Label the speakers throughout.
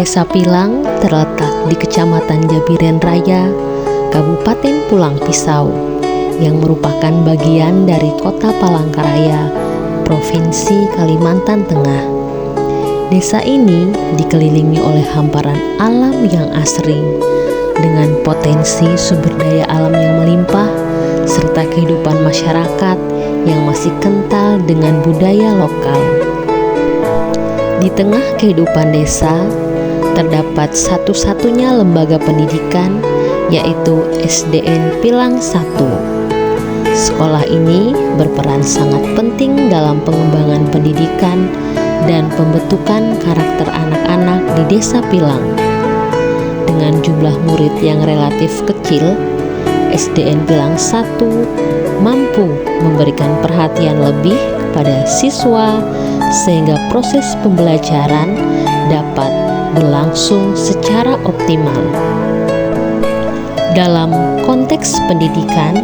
Speaker 1: Desa Pilang terletak di Kecamatan Jabiren Raya, Kabupaten Pulang Pisau, yang merupakan bagian dari Kota Palangkaraya, Provinsi Kalimantan Tengah. Desa ini dikelilingi oleh hamparan alam yang asri, dengan potensi sumber daya alam yang melimpah, serta kehidupan masyarakat yang masih kental dengan budaya lokal. Di tengah kehidupan desa, terdapat satu-satunya lembaga pendidikan, yaitu SDN Pilang 1. Sekolah ini berperan sangat penting dalam pengembangan pendidikan dan pembentukan karakter anak-anak di Desa Pilang. Dengan jumlah murid yang relatif kecil, SDN Pilang 1 mampu memberikan perhatian lebih kepada siswa sehingga proses pembelajaran dapat berlangsung secara optimal. Dalam konteks pendidikan,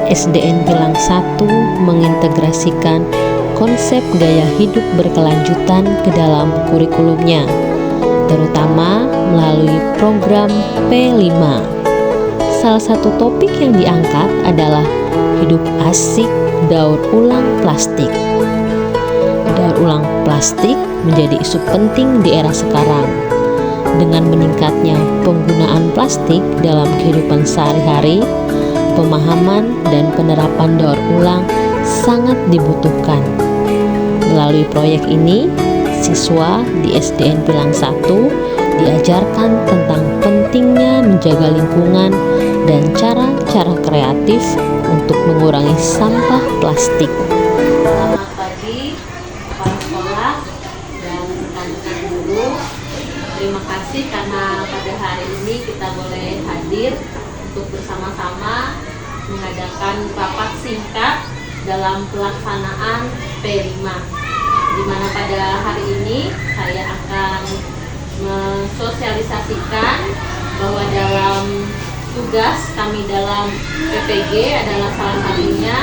Speaker 1: SDN Pilang 1 mengintegrasikan konsep gaya hidup berkelanjutan ke dalam kurikulumnya, terutama melalui program P5. Salah satu topik yang diangkat adalah hidup asik daur ulang plastik. Daur ulang plastik menjadi isu penting di era sekarang. Dengan meningkatnya penggunaan plastik dalam kehidupan sehari-hari, pemahaman dan penerapan daur ulang sangat dibutuhkan. Melalui proyek ini, siswa di SDN Pilang 1 diajarkan tentang pentingnya menjaga lingkungan dan cara-cara kreatif untuk mengurangi sampah plastik.
Speaker 2: Selamat pagi, kepala sekolah dan rekan-rekan guru. Terima kasih karena pada hari ini kita boleh hadir untuk bersama-sama mengadakan rapat singkat dalam pelaksanaan P5, di mana pada hari ini saya akan mensosialisasikan bahwa dalam tugas kami dalam PPG adalah salah satunya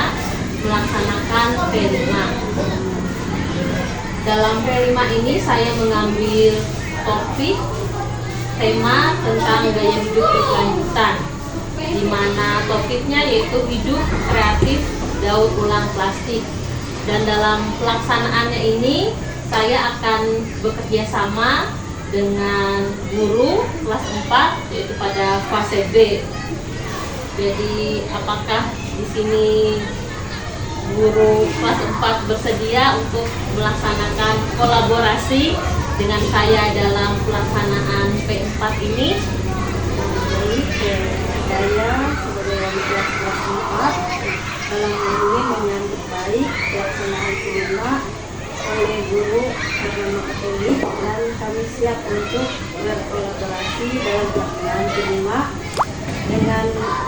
Speaker 2: melaksanakan P5. Dalam P5 ini saya mengambil topik tema tentang gaya hidup berkelanjutan, di mana topiknya yaitu hidup kreatif daur ulang plastik. Dan dalam pelaksanaannya ini saya akan bekerja sama dengan guru kelas 4, yaitu pada fase B. Jadi apakah di sini guru kelas 4 bersedia untuk melaksanakan kolaborasi dengan saya dalam pelaksanaan P4 ini?
Speaker 3: Saya sebagai wali kelas 4 dalam ini menyambut baik pelaksanaan P5 oleh guru agama Katolik, dan kami siap untuk berkolaborasi dalam pelaksanaan P5 dengan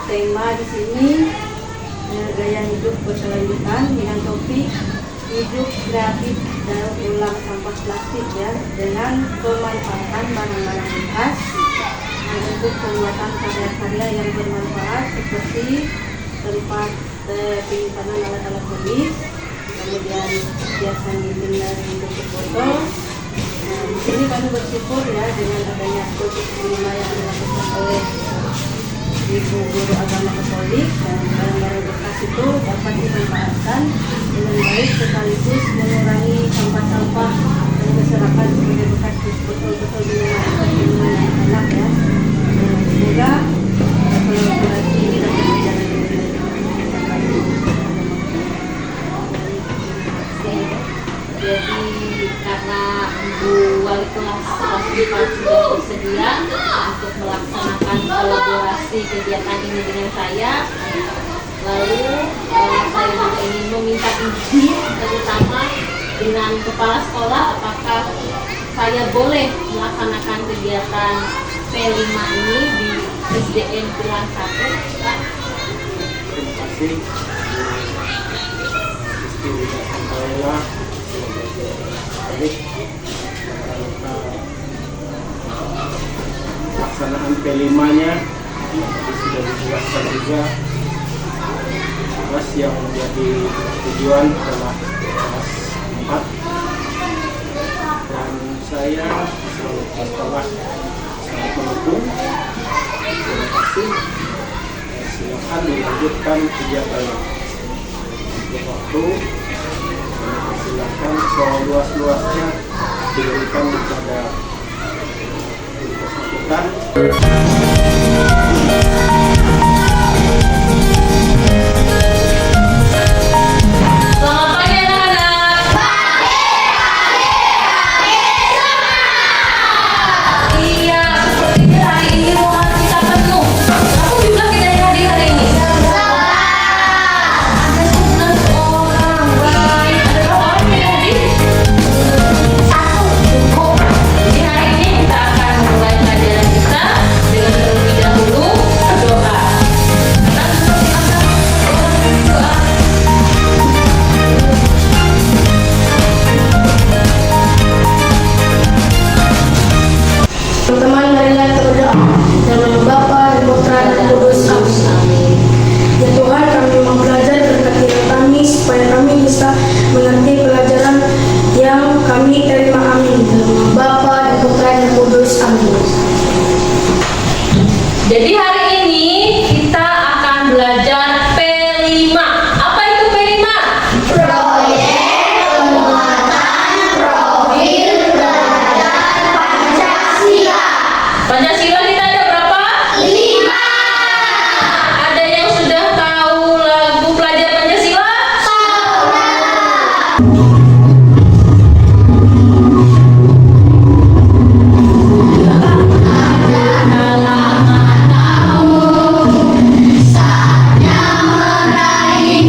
Speaker 3: tema di sini gaya hidup berkelanjutan dengan topik hidup kreatif daur ulang sampah plastik, ya, dengan pemanfaatan barang-barang bekas untuk pembuatan karya-karya yang bermanfaat seperti tempat penyimpanan alat-alat tulis, kemudian hiasan dinding dari bentuk foto. Di sini kami bersyukur, ya, dengan adanya proyek P5 yang dilakukan oleh Ibu Guru Agama Katolik, dan barang-barang bekas itu dapat dimanfaatkan dengan baik sekaligus mengurangi sampah-sampah yang berserakan sebagai bekas betul-betul dengan anak-anak, ya. Semoga kolaborasi ini dapat berjalan dengan baik.
Speaker 2: Jadi karena Ibu Wali kelas 4 sudah bersedia untuk melaksanakan kolaborasi kegiatan ini dengan saya, lalu saya juga ingin meminta izin terutama dengan kepala sekolah, apakah saya boleh melaksanakan kegiatan P5 ini di SDN Pilang 1?
Speaker 4: Terima kasih. Pelaksanaan P5-nya sudah dijelaskan juga. Tugas yang menjadi tujuan adalah kelas 4, dan saya selalu waspada, sangat mendukung. Terima kasih. Silakan dilanjutkan kegiatannya. Untuk waktu, silakan seluas-luasnya diberikan kepada yang bersangkutan.
Speaker 2: Selamat pagi anak-anak. Iya, sepertinya hari ini ruangan kita penuh. Kamu juga kita hadir hari ini. Ada 11 orang. Baik, ada berapa orang yang hadir? 1 cukup. Jadi hari ini kita akan mulai pelajaran kita dengan terlebih dahulu berdoa. Kita berdoa.
Speaker 3: Teman-teman, marilah kita berdoa. Dalam nama Bapa dan Putra dan Roh Kudus. Amin. Ya Tuhan, kami mau belajar, berkati kami supaya kami bisa mengerti pelajaran yang kami terima. Amin. Dalam nama Bapa dan Putra dan Roh Kudus. Amin.
Speaker 2: Jadi hari ini kita akan belajar P5. Apa itu P5? Pancasila kita ada berapa? 5. Ada yang sudah tahu lagu pelajar Pancasila?
Speaker 5: Saatnya meraih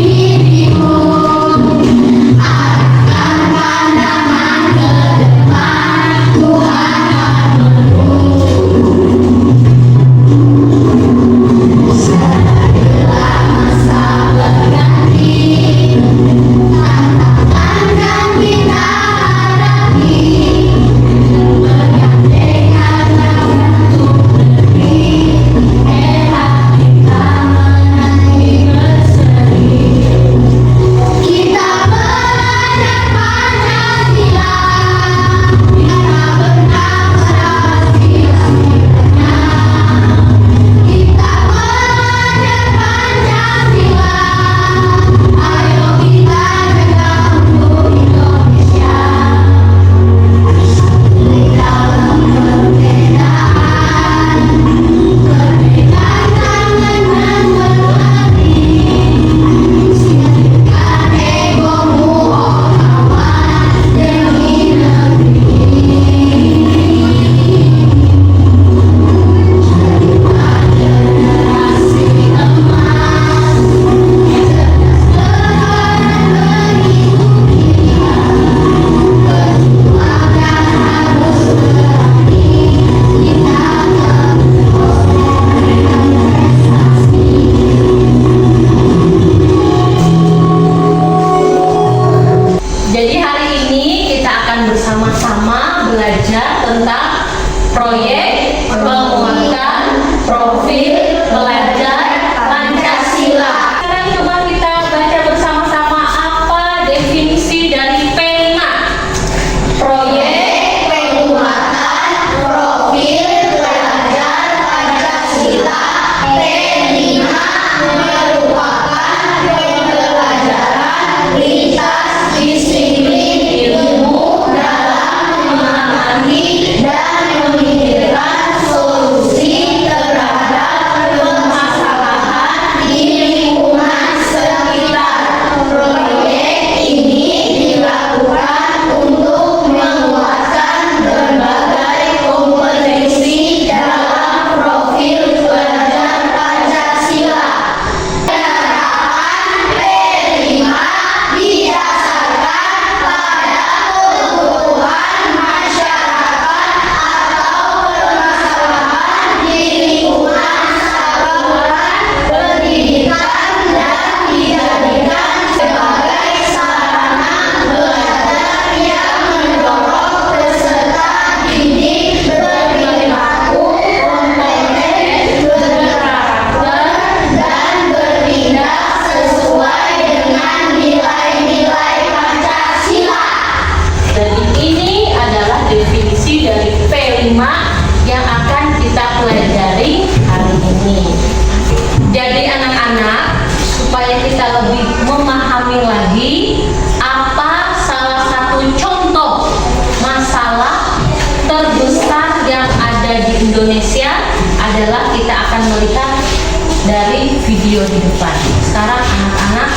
Speaker 2: video di depan. Sekarang anak-anak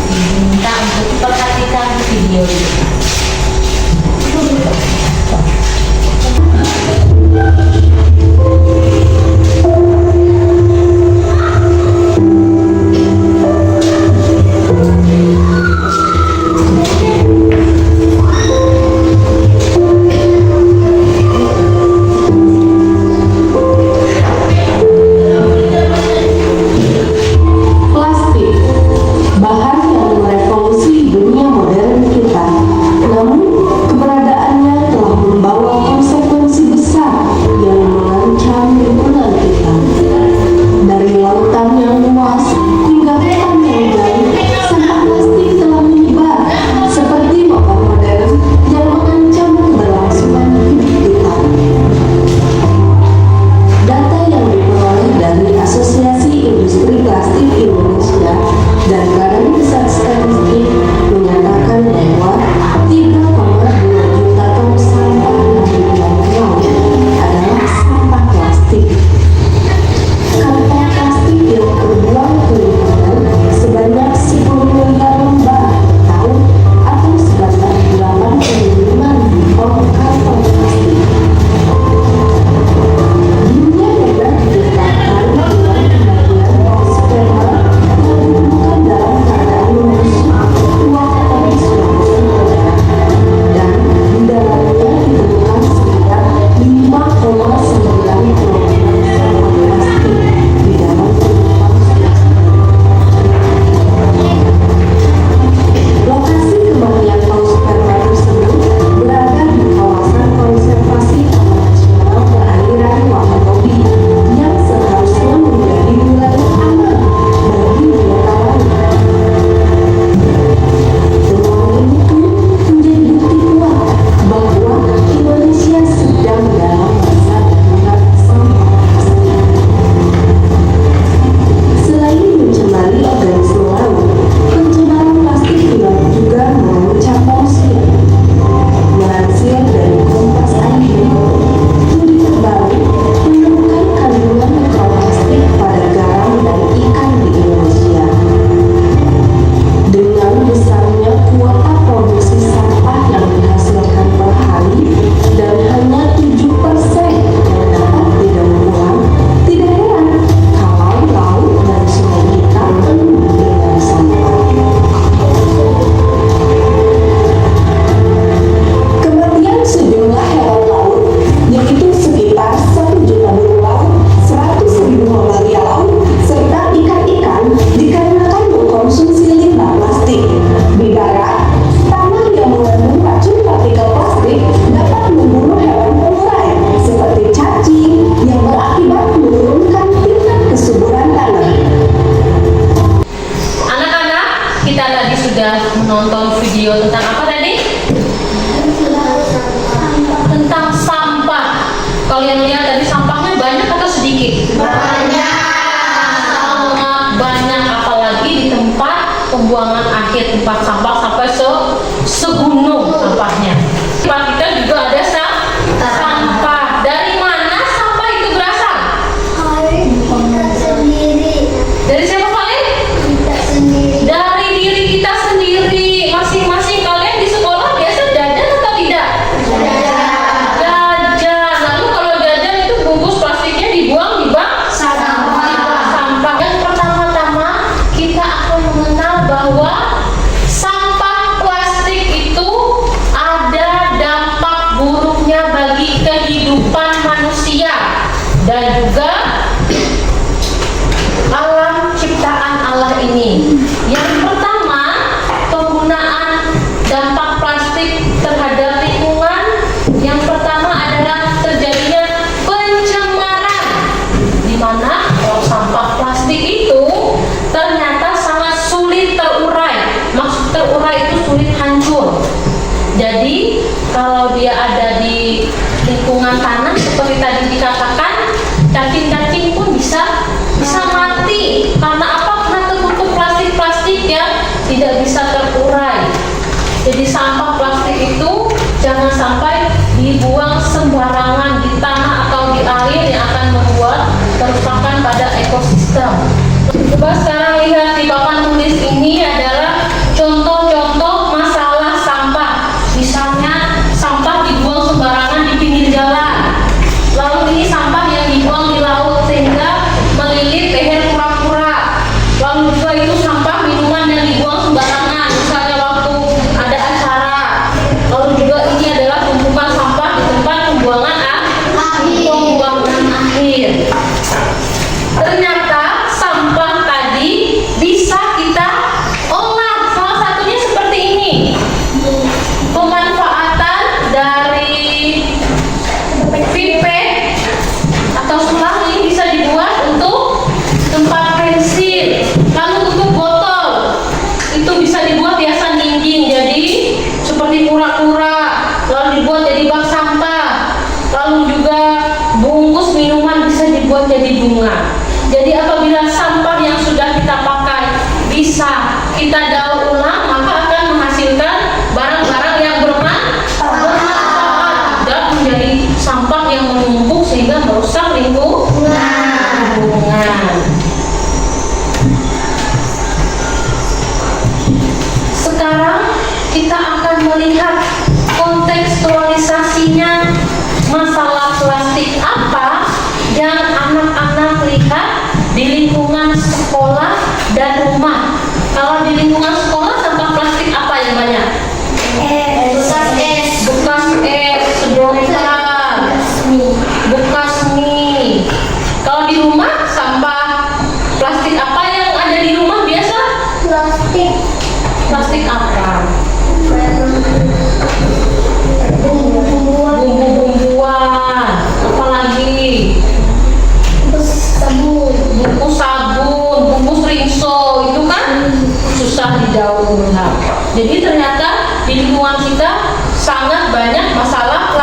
Speaker 2: diminta untuk perhatikan video di depan.
Speaker 5: Plastik, bahan yang merevolusi dunia modern kita. Namun, keberadaannya telah membawa konsekuensi besar yang mengancam lingkungan kita. Dari lautan yang luas hingga hutan yang jauh, sampah plastik telah menyebar seperti wabah modern yang mengancam keberlangsungan hidup kita. Data yang diperoleh dari Asosiasi Industri Plastik Indonesia dan Badan Pusat Statistik menyatakan bahwa 3,2 juta ton sampah yang dibuang ke laut adalah sampah plastik. Kantong plastik yang terbuang ke lingkungan sebanyak 10 miliar lembar per tahun atau sebanyak 85.000 ton kantong plastik. Dunia juga didekatkan dengan kematian sperma yang ditemukan dalam keadaan membusuk 2,9 dan di dalamnya ditemukan sekitar 5,9 kilogram sampah plastik di dalam kehidupan Lokasi kematian paus sperma tersebut berada di kawasan konservasi Taman Nasional Perairan Wakatobi yang seharusnya menjadi wilayah aman bagi wisatawan. Temuan ini pun menjadi bukti kuat bahwa Indonesia sedang dalam masa darurat sampah plastik. Selain mencemari organisme laut, pencemaran plastik juga mengancam manusia. Melansir dari Kompas.id, studi terbaru menemukan kandungan mikroplastik pada garam dan ikan di Indonesia. Dengan besarnya kuota produksi sampah yang dihasilkan per hari dan hanya 7% yang dapat didaur ulang, tidak heran kalau laut dan sungai kita penuh dengan sampah. Kematian sejumlah hewan laut, yaitu sekitar 1 juta burung laut, 100.000 mamalia laut, serta ikan-ikan dikarenakan mengkonsumsi limbah plastik. Di darat, tanah yang mengandung racun partikel plastik dapat membunuh hewan pengurai seperti cacing yang berakibat menurunkan tingkat kesuburan tanah.
Speaker 2: Anak-anak, kita tadi sudah menonton video tentang apa tadi? Tentang sampah. Kalian lihat tadi sampahnya banyak atau sedikit? Banyak. Sangat banyak, apalagi di tempat pembuangan akhir tempat sampah sampai segunung sampahnya. Tempat kita juga ada sampah. Dari mana sampah itu berasal? Dari siapa kalian? Dari diri kita sendiri. Masing-masing kalian di sekolah biasa jajan atau tidak? Jajan. Lalu kalau jajan itu bungkus plastiknya dibuang di bak sampah. Yang pertama-tama kita akan mengenal bahwa sampah plastik itu ada dampak buruknya bagi kehidupan manusia dan juga alam ciptaan Allah ini. Yang pertama, penggunaan dampak plastik terhadap lingkungan. Yang pertama adalah terjadinya pencemaran, di mana sampah plastik itu ternyata sangat sulit terurai. Maksud terurai itu sulit hancur. Jadi kalau dia ada di lingkungan tanah seperti tadi dikatakan, cacing-cacing pun bisa mati. Karena apa? Karena tertutup plastik-plastik yang tidak bisa terurai. Jadi sampah plastik itu jangan sampai dibuang sembarangan di tanah atau di air yang akan membuat kerusakan pada ekosistem. Coba sekarang lihat di papan tulis ini adalah contoh-contoh masalah sampah. Misalnya sampah dibuang sembarangan di pinggir jalan. Lalu ini sampah yang dibuang di laut sehingga melilit leher kura-kura. Lalu juga itu sampah minuman yang dibuang sembarangan, misalnya waktu ada acara. Lalu juga ini adalah tumpukan sampah di tempat pembuangan akhir. Ternyata sampah tadi bisa kita olah. Salah satunya seperti ini. Pemanfaatan dari pipet atau sulam ini bisa dibuat untuk tempat pensil. Lalu untuk botol itu bisa dibuat hiasan dinding, jadi seperti kura-kura. Lalu dibuat jadi bak sampah. Lalu juga bungkus minuman bisa dibuat jadi bunga. Jadi apabila sampah yang sudah kita pakai bisa kita daur ulang, maka akan menghasilkan barang-barang yang bermanfaat, tidak menjadi sampah yang menumpuk sehingga merusak lingkungan. Sekarang kita akan melihat kontekstualisasinya masalah plastik apa yang anak-anak lihat di lingkungan sekolah dan rumah. Kalau di lingkungan sekolah, sampah plastik apa yang banyak? Bekas es, sedotan, bekas mie. Kalau di rumah, sampah plastik apa yang ada di rumah biasa? Plastik apa? Bumbu-bumbuan. Apalagi? Bungkus sabun, bungkus rinso, itu kan susah didaur ulang. Jadi ternyata di lingkungan kita sangat banyak masalah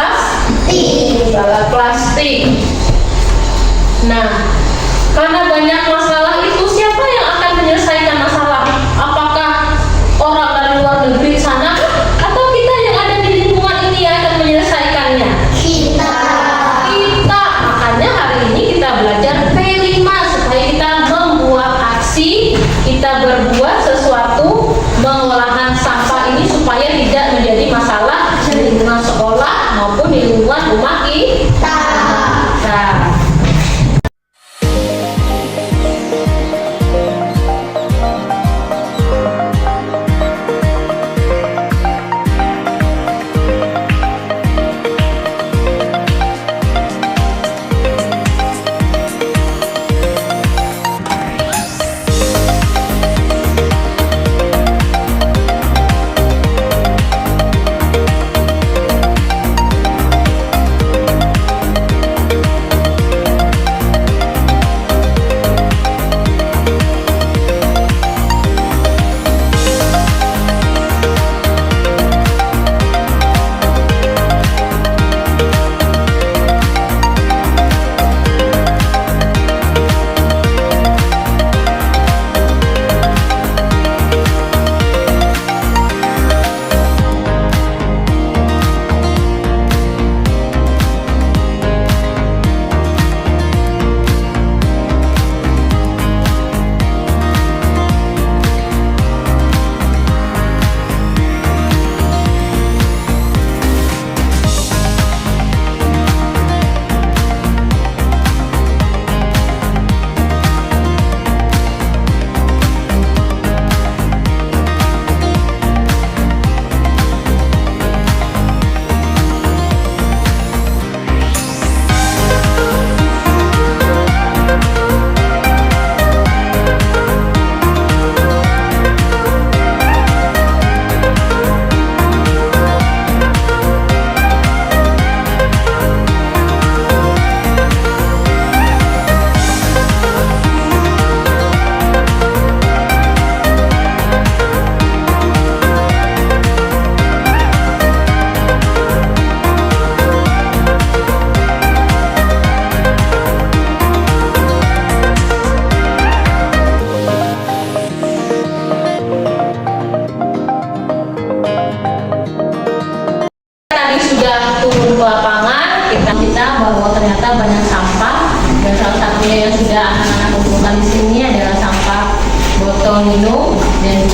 Speaker 2: plastik. Nah, karena banyak masalah itu, siapa yang akan menyelesaikan masalah? Apakah orang dari luar negeri sana atau kita yang ada di lingkungan ini yang akan menyelesaikannya? Kita. Makanya hari ini kita belajar P5 supaya kita membuat aksi, kita berbuat sesuatu pengolahan sampah ini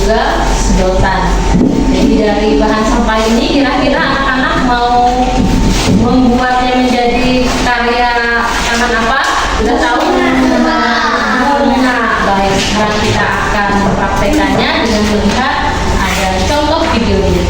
Speaker 2: juga sedotan. Jadi dari bahan sampah ini kira-kira anak-anak mau membuatnya menjadi karya taman apa? Sudah tahu? Bunga. Baik, sekarang kita akan mempraktekannya dengan melihat ada contoh video ini.